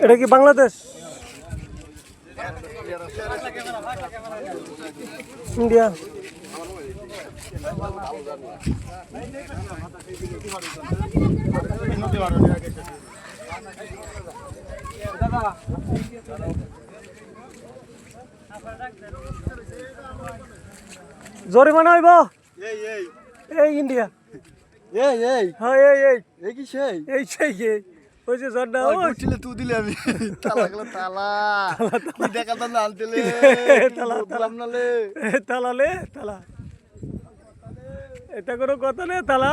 এটা কি বাংলাদেশ? ইন্ডিয়া? জরিমানা হইব? এই ইন্ডিয়া? হ্যাঁ এই কি সেই? এই সেই কে? ওই যে ঝর্ণা উঠিলে তুই দিলে আমি তালা তালা কি দেখাতাম না আনতেলে তালালে তালা, এটা কোনো কথা নেই তালা।